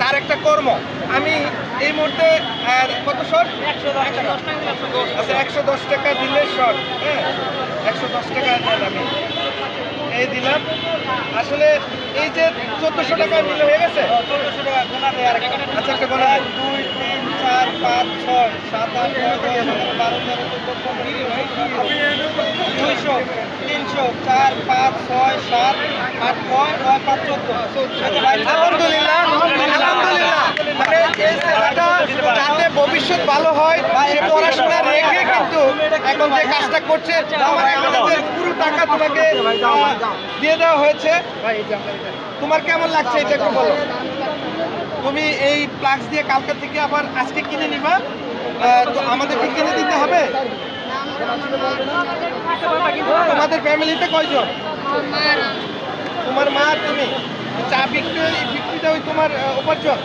তার একটা কর্ম। আমি এই মুহূর্তে কত শট? আচ্ছা 110 টাকা দিলে শট। হ্যাঁ 110 টাকা দেন, আমি এই দিলাম। আসলে এই যে 1400 টাকা মিলে হয়ে গেছে। 1400 টাকা গোনা দেয়। আচ্ছা একটা গোনা 1 2 3 4 5 6 7 8 9 10 11 12 13 14 15 200 300 4 5 6 7 8 9 9 5 14। আলহামদুলিল্লাহ আলহামদুলিল্লাহ। মানে এই ছেলেটা যাতে ভবিষ্যৎ ভালো হয় সে পড়াশোনা রেখে কিন্তু এখন যে কাজটা করছে আমাদের পুরো টাকা তোমাকে দিয়ে দেওয়া হয়েছে। তোমার কেমন লাগছে এটা একটু বলো। তুমি এই প্লাক্স দিয়ে কালকে থেকে আবার আজকে কিনে নিবা, তো আমাদেরকে কিনে দিতে হবে। তোমাদের ফ্যামিলিতে কয়জন? তোমার মা, তুমি চা বিক্রিটা ওই তোমার উপার্জন।